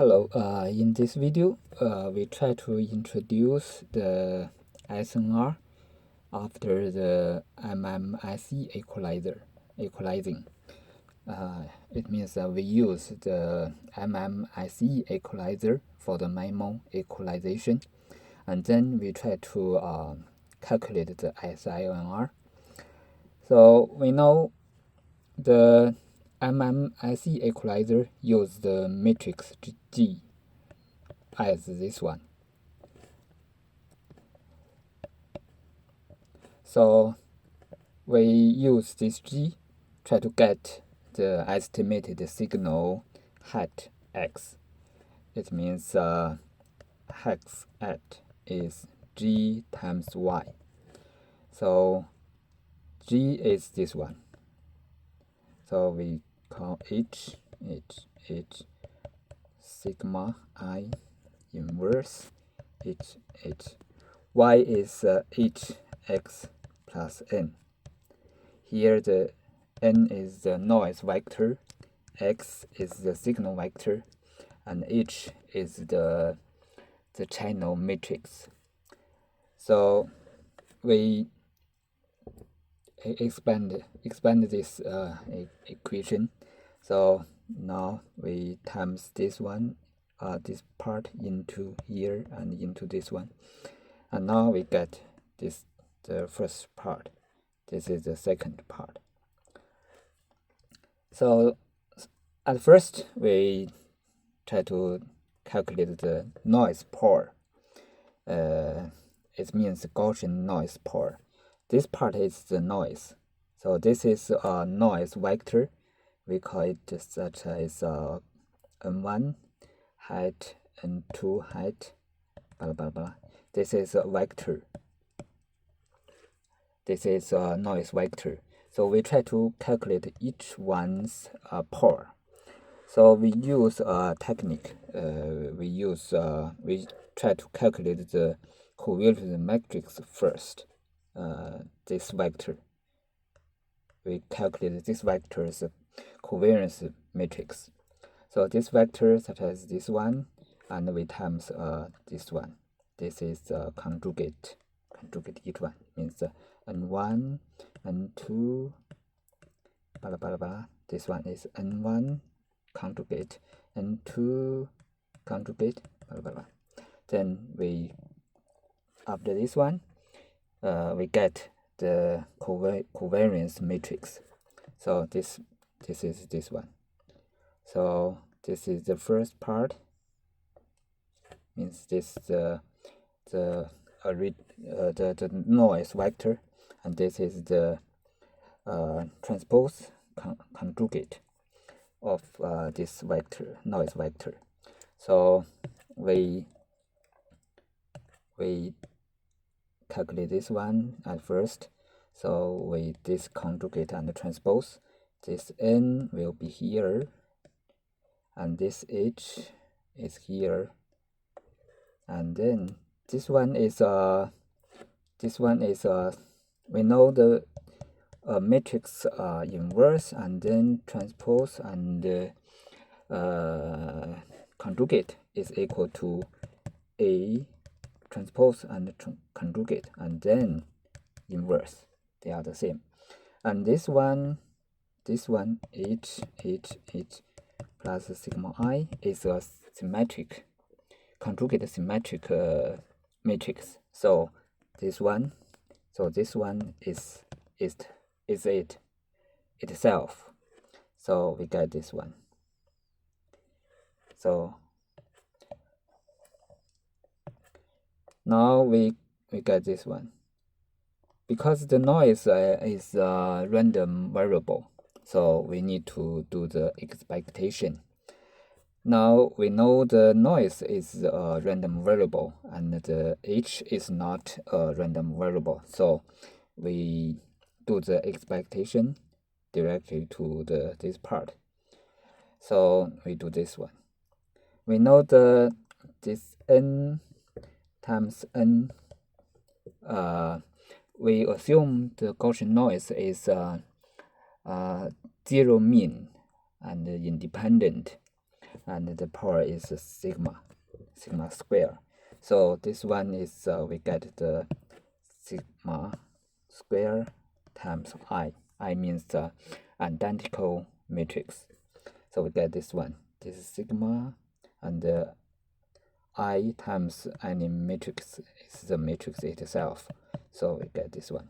Hello, in this video, we try to introduce the SNR after the MMSE equalizing. It means that we use the MMSE equalizer for the MIMO equalization, and then we try to calculate the SINR. So we know the MMSE equalizer use the matrix G as this one. So we use this G, try to get the estimated signal hat X. It means hex hat is G times Y. So G is this one. So we call H sigma I inverse H. Y is Hx plus n. Here the n is the noise vector, x is the signal vector, and H is the channel matrix. So we expand this equation. So now we times this one, this part into here and into this one, and now we get this, the first part. This is the second part. So at first we try to calculate the noise power. It means Gaussian noise power. This part is the noise. So this is a noise vector. We call it such as n1 height, n2 height, blah blah blah. This is a vector. This is a noise vector. So we try to calculate each one's power. So we use a technique. We try to calculate the covariance matrix first. This vector. We calculate this vector's covariance matrix. So this vector, such as this one, and we times this one. This is conjugate each one, means n1, n2, blah blah blah. This one is n1 conjugate, n2 conjugate, blah blah blah. Then we, after this one, we get the covariance matrix. So this is this one. So this is the first part. Means this the noise vector, and this is the transpose conjugate of this vector, noise vector. So we calculate this one at first. So we this conjugate and transpose. This n will be here, and this h is here, and then this one is we know the matrix inverse and then transpose and conjugate is equal to A transpose and conjugate and then inverse. They are the same. And this one H plus sigma I is a symmetric conjugate symmetric matrix. So this one is it itself. So we get this one. So now we get this one. Because the noise is a random variable, so we need to do the expectation. Now we know the noise is a random variable and the h is not a random variable, so we do the expectation directly to this part. So we do this one. We know this n times n. We assume the Gaussian noise is zero mean and independent. and the power is sigma square. So this one is we get the sigma square times I. I means the identical matrix. So we get this one. This is sigma, and I times any matrix is the matrix itself. So we get this one.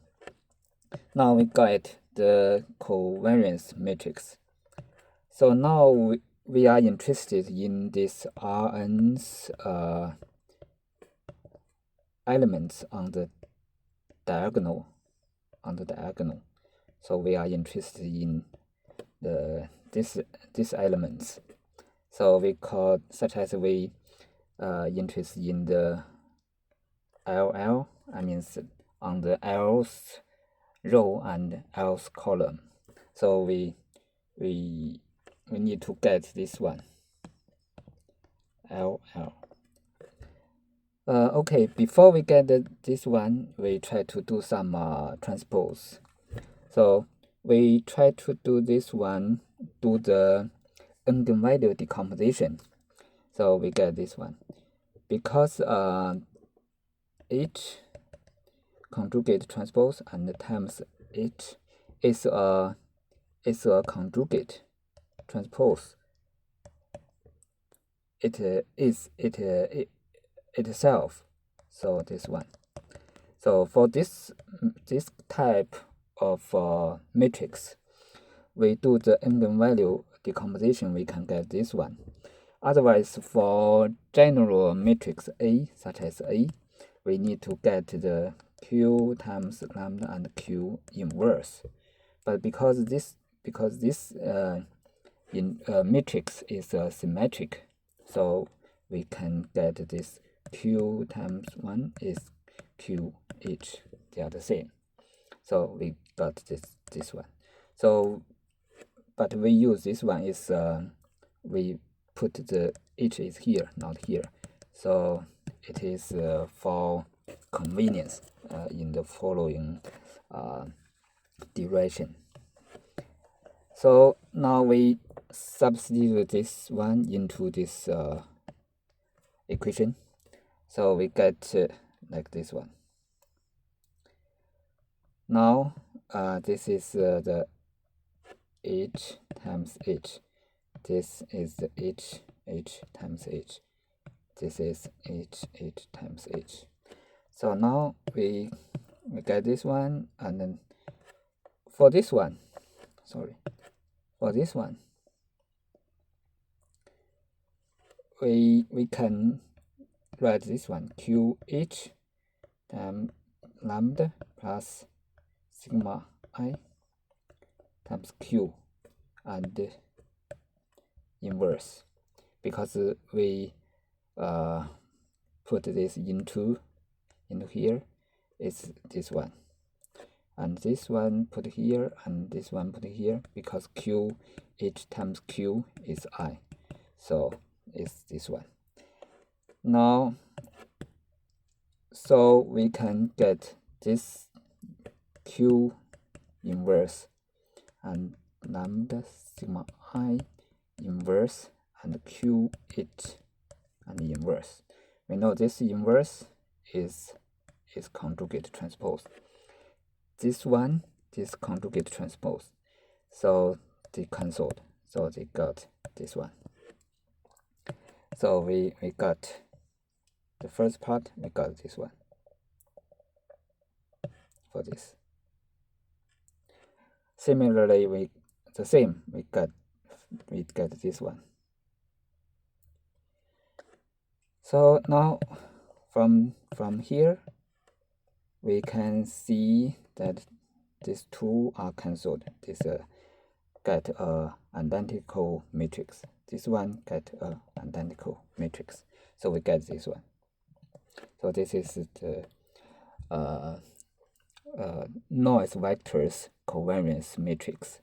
Now we get the covariance matrix. So now we are interested in this Rn's elements on the diagonal. So we are interested in these elements. So we call, such as we interested in the LL, I mean on the L's row and L's column. So we need to get this one, LL. Okay, before we get this one, we try to do some transpose. So we try to do this one, do the eigenvalue decomposition. So we get this one. Because H conjugate transpose and times H is a conjugate transpose. It is itself. So this one. So for this type of matrix, we do the eigenvalue decomposition, we can get this one. Otherwise, for general matrix A, such as A, we need to get the Q times lambda and Q inverse. But because this matrix is symmetric, so we can get this Q times 1 is Q each. They are the same. So we got this one. So, but we use this one is we put the H is here, not here. So it is for convenience in the following direction. So now we substitute this one into this equation. So we get like this one. Now this is the H times H. This is the H times H. This is H times H. So now we get this one, and then for this one, we can write this one, QH times lambda plus sigma I times Q and inverse, because we put this into here is this one, and this one put here, and this one put here, because Q H times Q is I, so it's this one. Now, so we can get this Q inverse and lambda sigma I inverse and Q H and inverse. We know this inverse is conjugate transpose. This one is conjugate transpose. So they cancelled. So they got this one. So we got the first part, we got this one for this. Similarly, we get this one. So now from here we can see that these two are cancelled. This get a identical matrix. This one get a identical matrix. So we get this one. So this is the noise vectors covariance matrix.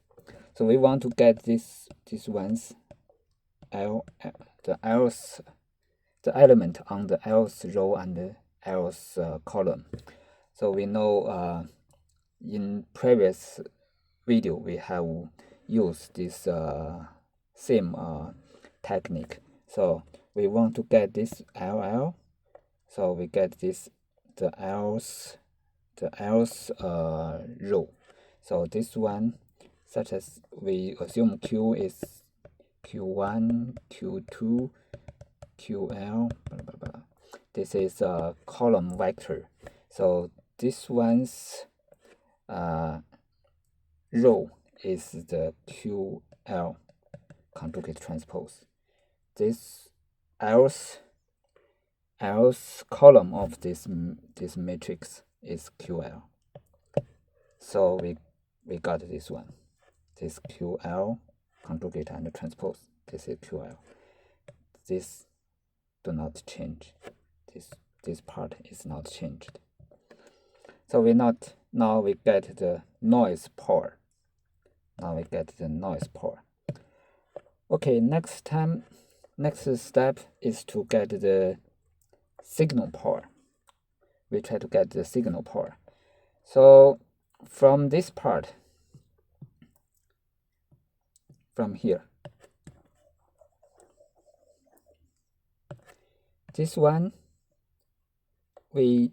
So we want to get these ones, the element on the L's row and the L's column. So we know in previous video we have used this same technique So we want to get this LL. So we get this the else row. So this one, such as we assume Q is Q1, Q2, QL, blah, blah, blah. This is a column vector. So this one's row is the QL conjugate transpose. This else column of this matrix is QL. So we got this one. This QL conjugate and transpose. This is QL. This do not change. This part is not changed. So now we get the noise power. Okay, next step is to get the signal power. We try to get the signal power. So from this part, from here, this one, we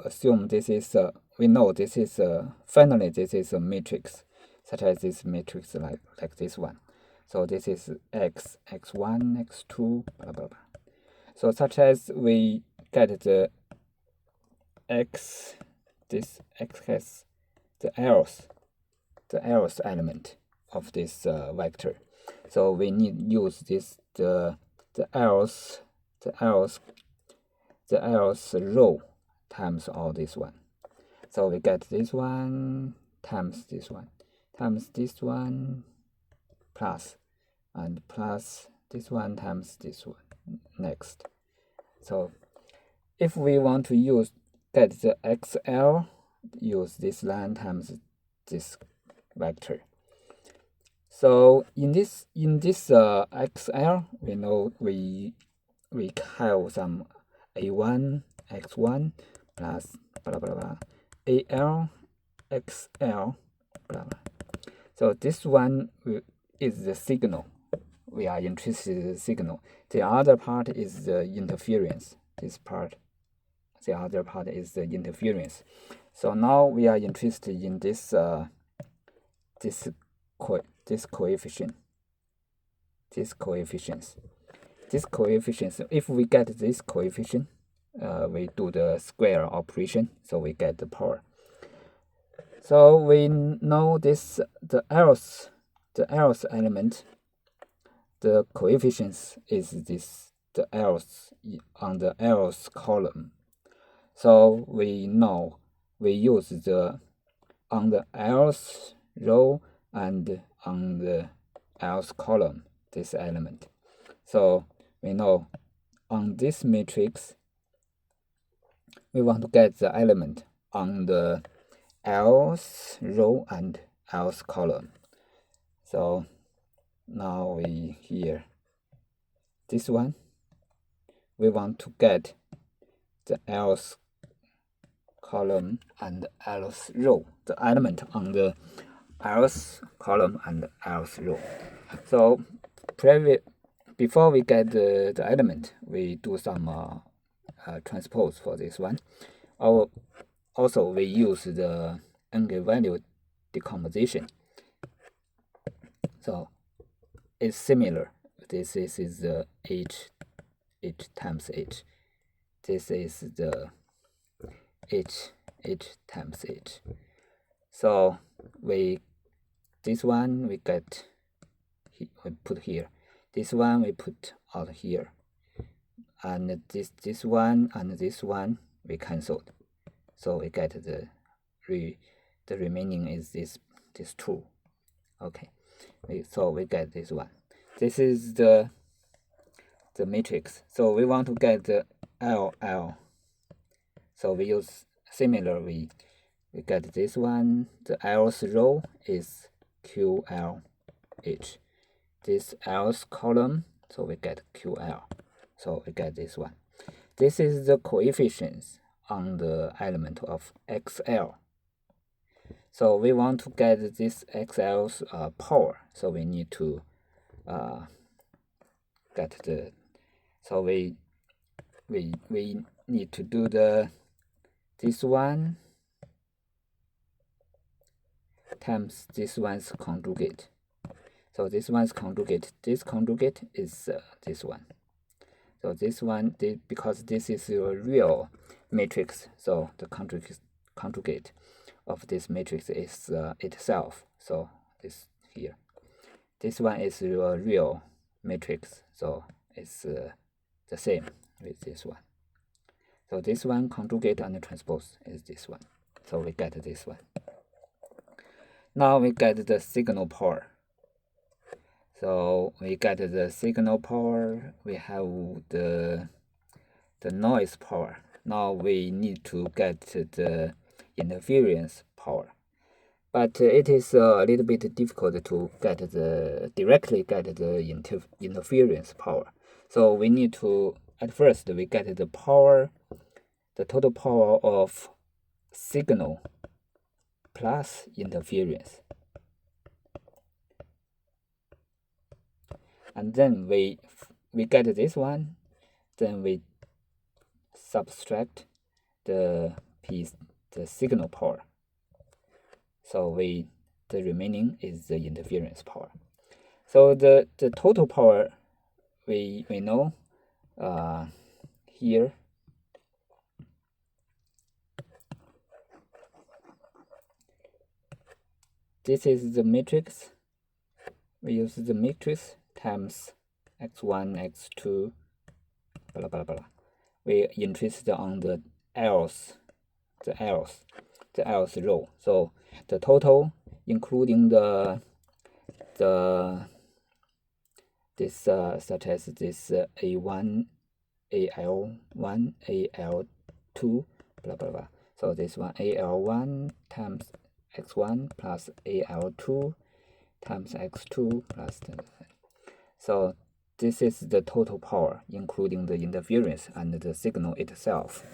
assume this is we know this is finally this is a matrix, such as this matrix like this one. So this is x, x1, x2, blah blah blah. So such as we get the x, this x has the else element of this vector. So we need use this the else row times all this one. So we get this one times this one times this one plus and plus this one times this one next. So if we want to get the XL, use this line times this vector. So in this XL, we know we have some A1 X1 plus blah blah blah AL XL blah blah. So this one is the signal. We are interested in the signal. The other part is the interference. The other part is the interference. So now we are interested in this coefficient. If we get this coefficient, we do the square operation, so we get the power. So we know this the else element, the coefficients is this the else on the else column. So we know we use the on the else row and on the else column this element. So we know on this matrix we want to get the element on the else row and else column. So now we here this one we want to get the else column and else row, the element on the else column and else row. So before we get the element, we do some transpose for this one. Also, we use the eigenvalue decomposition. So it's similar. This is the h times h. This is the h times h. So this one we put here. This one we put out here. And this one and this one we cancelled. So we get the remaining is this two. Okay. So we get this one. This is the matrix. So we want to get the LL. So we use similar. We get this one. The else row is QLH. This else column, so we get QL. So we get this one. This is the coefficients on the element of XL. So we want to get this XL's power. So we need to get the, so we need to do this one times this one's conjugate. So this one's conjugate, this conjugate is this one. So this one, because this is a real matrix, so the conjugate of this matrix is itself. So this here, this one is a real matrix, so it's the same with this one. So this one conjugate and transpose is this one. So we get this one. Now we get the signal power. So we get the signal power, we have the noise power. Now we need to get the interference power. But it is a little bit difficult to directly get the interference power. So we need to, at first we get the power, the total power of signal plus interference. And then we get this one, then we subtract the signal power. So the remaining is the interference power. So the total power we know here. This is the matrix. We use the matrix times x1, x2, blah blah blah. We interest on the else row. So the total, including this such as this A1, AL1, AL2, blah blah blah. So this one AL1 times x1 plus AL2 times x2 plus 10. So this is the total power, including the interference and the signal itself.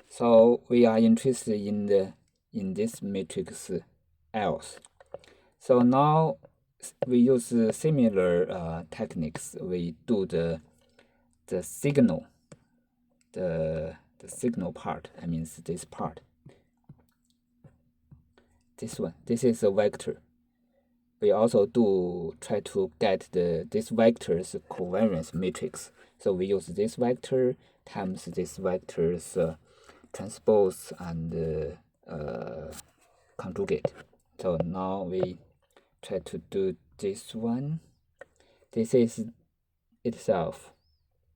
So we are interested in this matrix else. So now we use similar techniques. We do the signal, the signal part. I mean this part. This one. This is a vector. We also try to get this vector's covariance matrix. So we use this vector times this vector's transpose and conjugate. So now we try to do this one. This is itself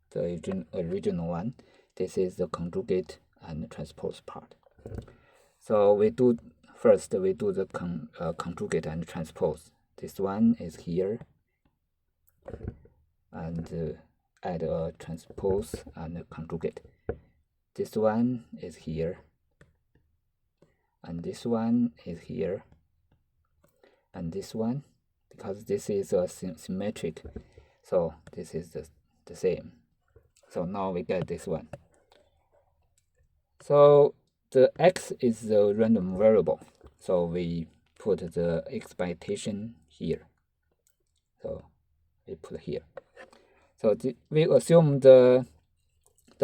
the original one. This is the conjugate and transpose part. So we do first the conjugate and transpose. This one is here, and add a transpose and a conjugate. This one is here, and this one is here, and this one, because this is a symmetric, so this is the same. So now we get this one. So the x is the random variable, so we put the expectation here. So we put here. So we assume the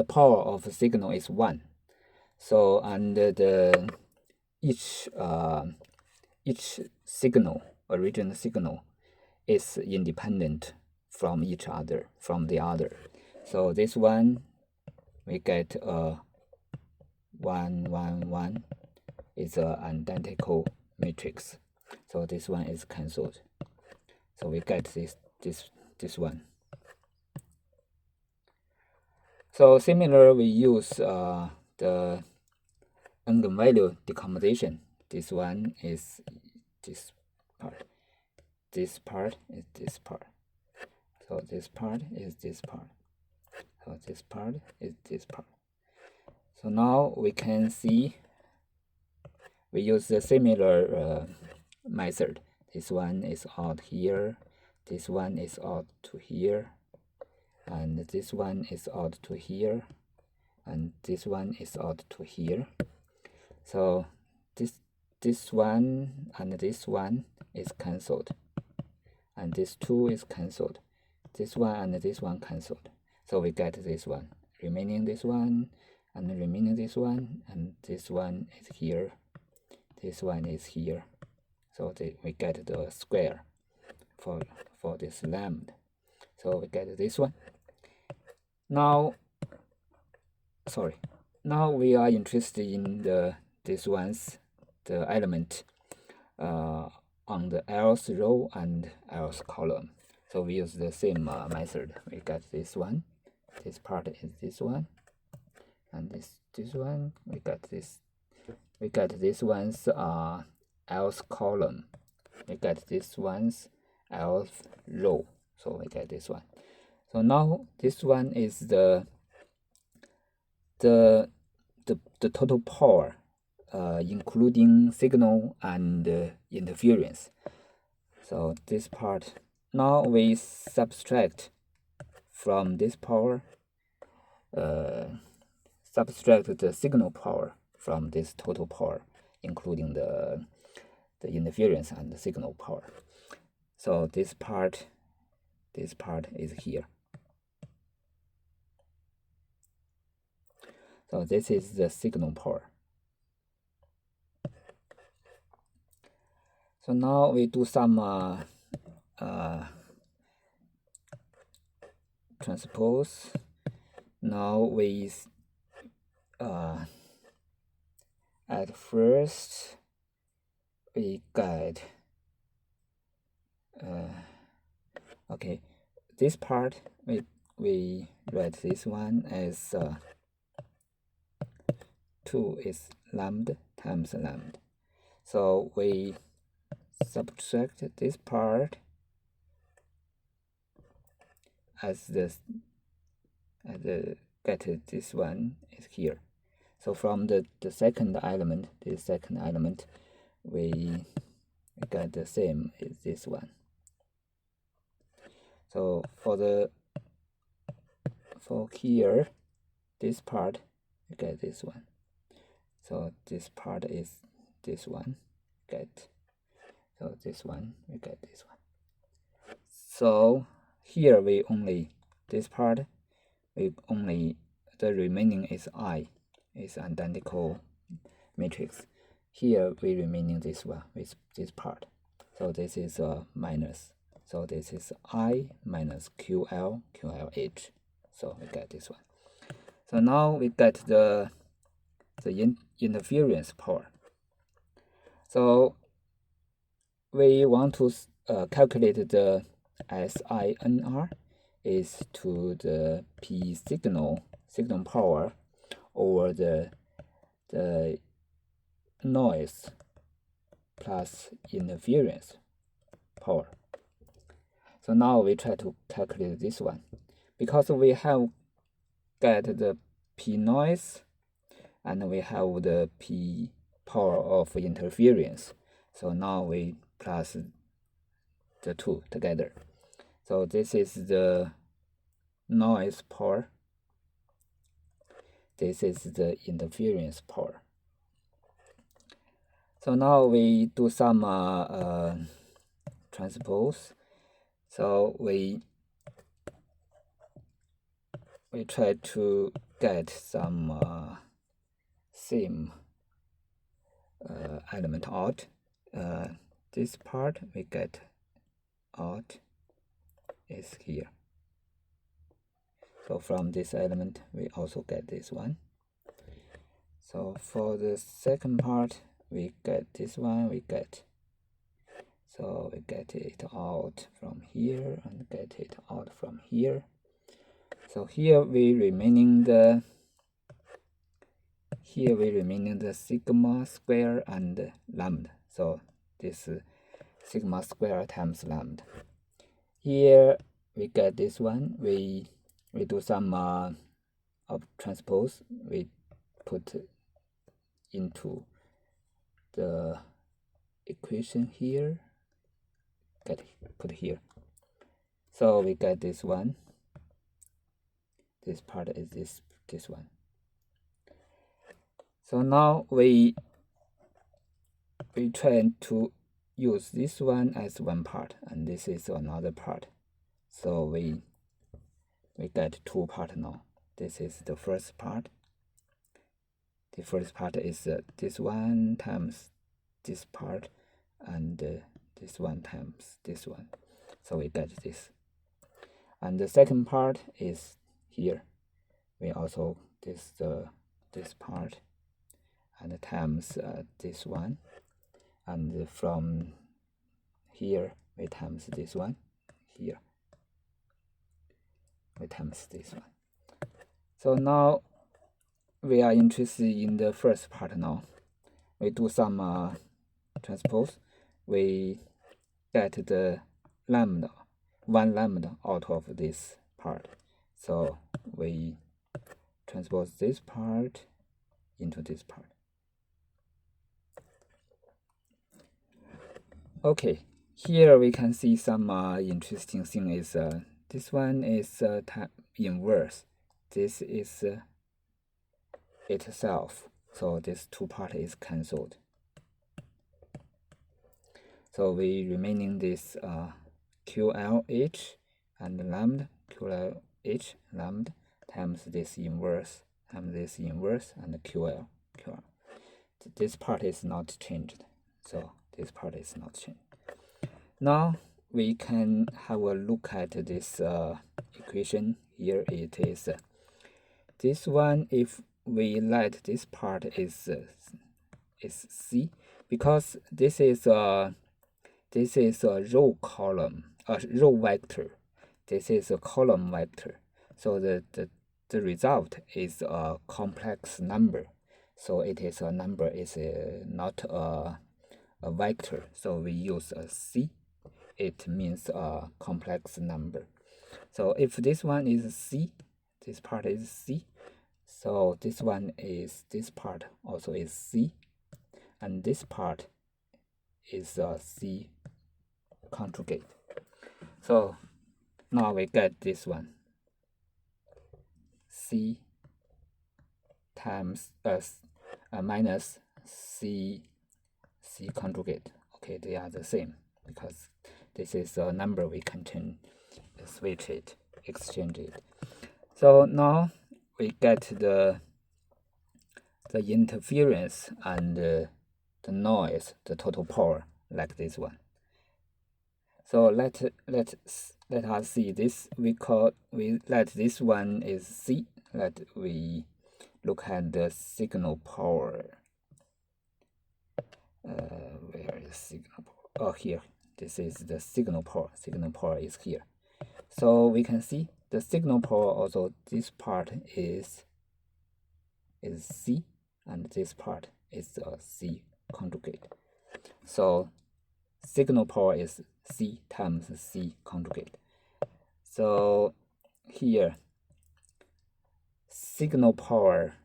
power of the signal is 1. So and each signal, original signal, is independent from the other. So this one we get 1, 1, 1 is an identical matrix. So this one is cancelled. So we get this one. So similar, we use the eigenvalue decomposition. This one is this part. This part is this part. So this part is this part. So this part is this part. So now we can see we use a similar method. This one is out here, this one is out to here, and this one is out to here, and this one is out to here. So this one and this one is cancelled, and this 2 is cancelled. This one and this one cancelled. So we get this one, remaining this one, and remaining this one, and this one is here. This one is here. So we get the square for this lambda. So we get this one. Now we are interested in this one's the element on the else row and else column. So we use the same method. We get this one. This part is this one, and this one. We get this. We get this one's else column. We get this one's else row. So we get this one. So now this one is the total power, including signal and interference. So this part, now we subtract from this power, subtract the signal power from this total power, including the interference and the signal power. So this part is here. So this is the signal power. So now we do some transpose. Now we at first we get okay, this part we write this one as 2 is lambda times lambda. So we subtract this part as get this one is here. So from the second element, this second element, we get the same as this one. So for here, this part, we get this one. So this part is this one, so this one, we get this one. So here we only, this part, we only, the remaining is I, is identical matrix. Here we remaining this one with this part. So this is a minus. So this is I minus QLH. So we get this one. So now we get the interference power. So we want to calculate the SINR is to the P signal power over the noise plus interference power. So now we try to calculate this one. Because we have get the P noise and we have the P power of interference. So now we plus the two together. So this is the noise power. This is the interference power. So now we do some transpose. So we try to get some same element out. This part we get out is here. So from this element we also get this one. So for the second part we get this one, we get, so we get it out from here and get it out from here. So here we remaining the sigma square and lambda. So this sigma square times lambda. Here we get this one. We do some of transpose. We put into the equation here. Put here. So we get this one. This part is this one. So now we try to use this one as one part, and this is another part. So we get two parts now. This is the first part. The first part is this one times this part, and this one times this one. So we get this. And the second part is here. We also this part, and times this one, and from here we times this one, here we times this one. So now we are interested in the first part now. We do some transpose. We get the lambda, one lambda out of this part. So we transpose this part into this part. Okay, here we can see some interesting thing is this one is inverse. This is itself. So this two part is cancelled. So we remaining this QLH and lambda, QLH lambda times this inverse, and QL. This part is not changed. So this part is not changed. Now we can have a look at this equation. Here it is. This one, if we let this part is C, because this is a row vector. This is a column vector. So the result is a complex number. So it is a number, is not a vector. So we use a C. It means a complex number. So if this one is C, this part is C. So this part also is C, and this part is C conjugate. So now we get this one, C times minus C conjugate. Okay, they are the same because this is a number we can switch it, exchange it. So now we get the interference and the noise, the total power, like this one. So let us see this. We let this one is C. Let we look at the signal power. Where is signal power? Oh, here. This is the signal power. Signal power is here. So we can see the signal power also. This part is C, and this part is C conjugate. So signal power is C times C conjugate. So here signal power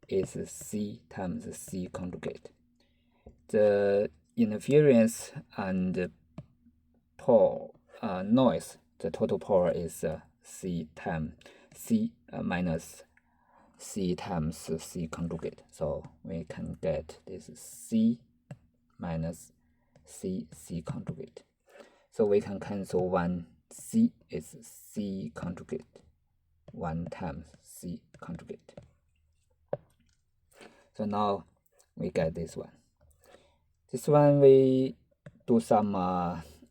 is C times C conjugate. The interference and power noise, the total power is C times C minus C times C conjugate. So we can get this C minus C conjugate. So we can cancel one C is C conjugate, one times C conjugate. So now we get this one. This one we do some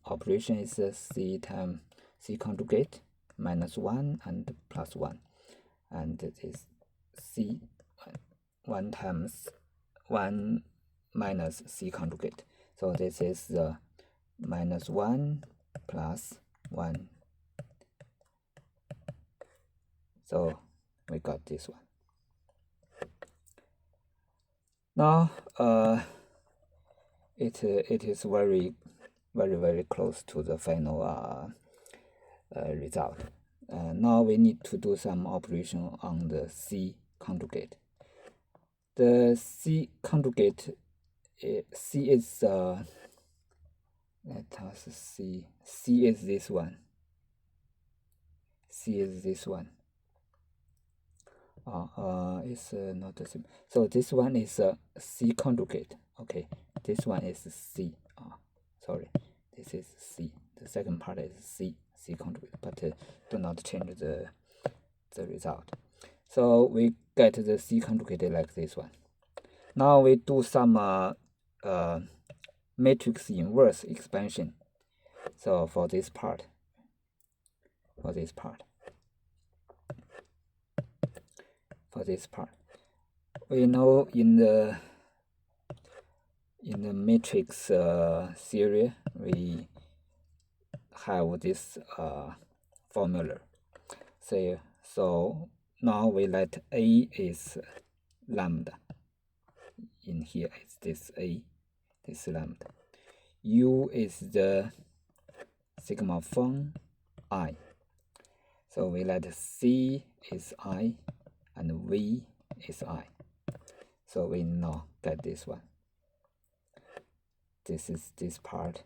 operation is C times C conjugate minus 1 and plus 1. And this C 1 times 1 minus C conjugate. So this is minus 1 plus 1. So we got this one. Now it is very close to the final result. Now we need to do some operation on the C conjugate. The C conjugate, C is let us see. C is this one. C is this one. It's not the same. So this one is C conjugate. Okay, this one is C. Sorry, this is C. The second part is C conjugate, but do not change the result. So we get the C conjugate like this one. Now we do some matrix inverse expansion. So for this part, we know in the matrix theory we have this formula. So now we let A is lambda. In here is this A, this lambda. U is the sigma fun I. So we let C is I and V is I. So we now get this one. This is this part.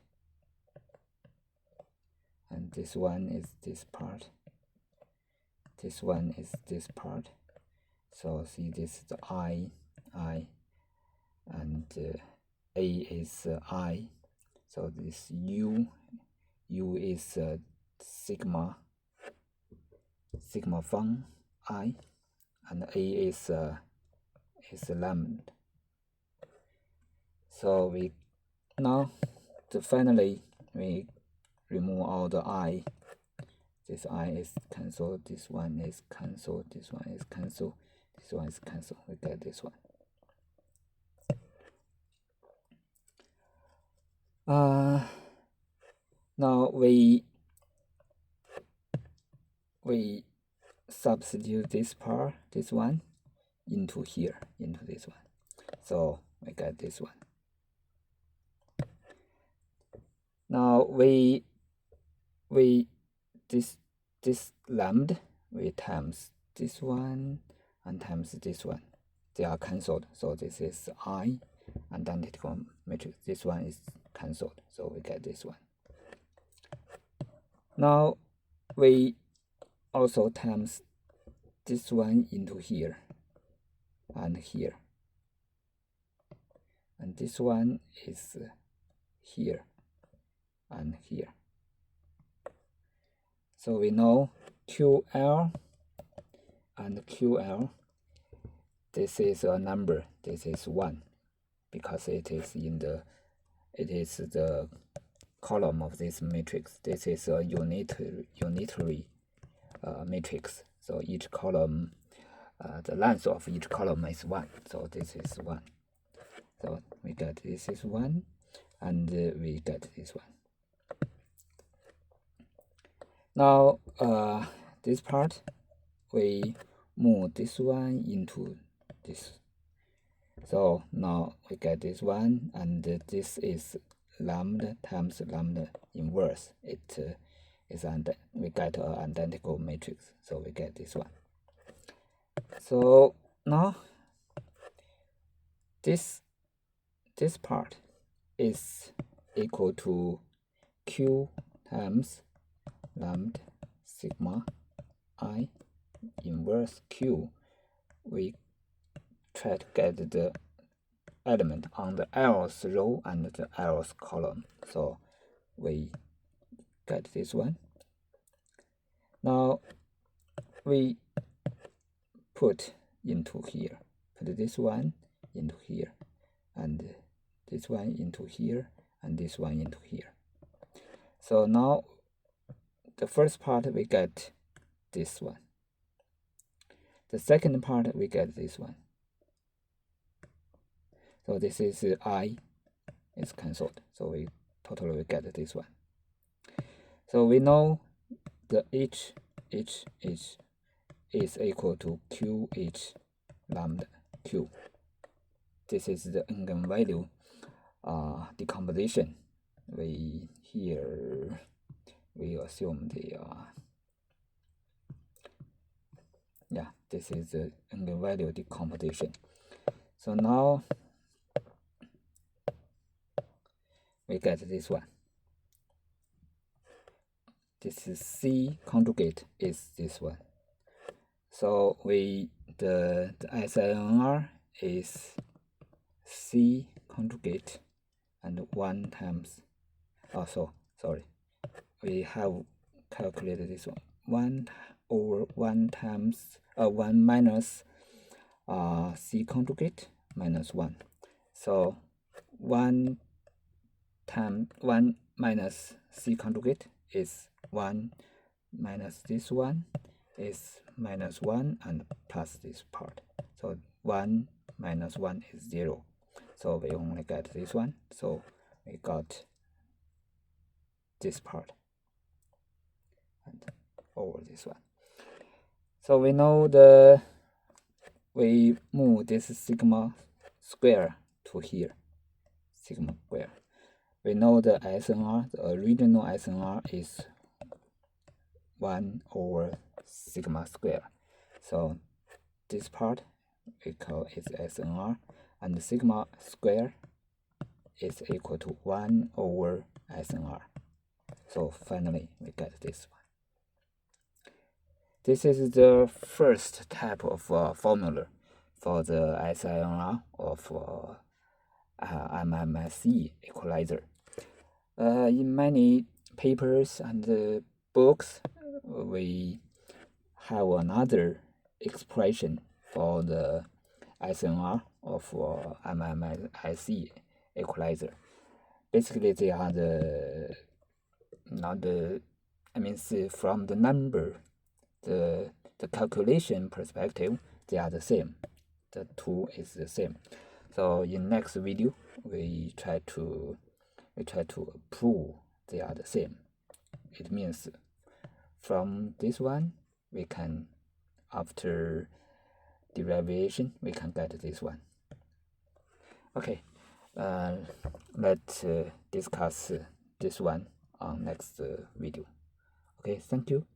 And this one is this part. This one is this part. So see, this is the I, and A is I. So this U is sigma fun I, and A is lambda. So we now finally we remove all the I. This I is cancelled, this one is cancelled, this one is cancelled, this one is cancelled. We get this one. Now we substitute this part, this one, into here, into this one. So we get this one. Now we this lambda we times this one and times this one. They are cancelled. So this is I identical matrix. This one is cancelled. So we get this one. Now we also times this one into here and here. And this one is here and here. So we know QL and QL, this is a number, this is 1, because it is the column of this matrix. This is a unitary matrix. So each column, the length of each column is 1. So this is 1. So we get this is 1, and we get this one. Now this part we move this one into this. So now we get this one, and this is lambda times lambda inverse. It is we get an identical matrix. So we get this one. So now this part is equal to Q times lambda sigma I inverse Q. We try to get the element on the else row and the else column. So we get this one. Now we put into here, put this one into here, and this one into here, and this one into here. So now the first part we get this one. The second part we get this one. So this is I is cancelled. So we totally get this one. So we know the H is equal to QH lambda Q. This is the eigenvalue decomposition. We assume the this is the eigenvalue decomposition. So now we get this one. This is C conjugate is this one. So we the SINR is C conjugate and 1 times, sorry, we have calculated this one, 1 over 1 times 1 minus C conjugate minus 1. So 1 minus C conjugate is 1 minus this one is minus 1 and plus this part. So 1 minus 1 is 0. So we only get this one. So we got this part and over this one. So we know we move this sigma square to here, sigma square. We know the SNR, the original SNR is 1 over sigma square. So this part we call is SNR, and the sigma square is equal to 1 over SNR. So finally we get this one. This is the first type of formula for the SINR of MMSE equalizer. In many papers and books, we have another expression for the SNR of MMSE equalizer. Basically, they are from the number, the calculation perspective, they are the same. The two is the same. So in next video, we try to prove they are the same. It means from this one, we can, after derivation, we can get this one. Okay, let's discuss this one on next video. Okay, thank you.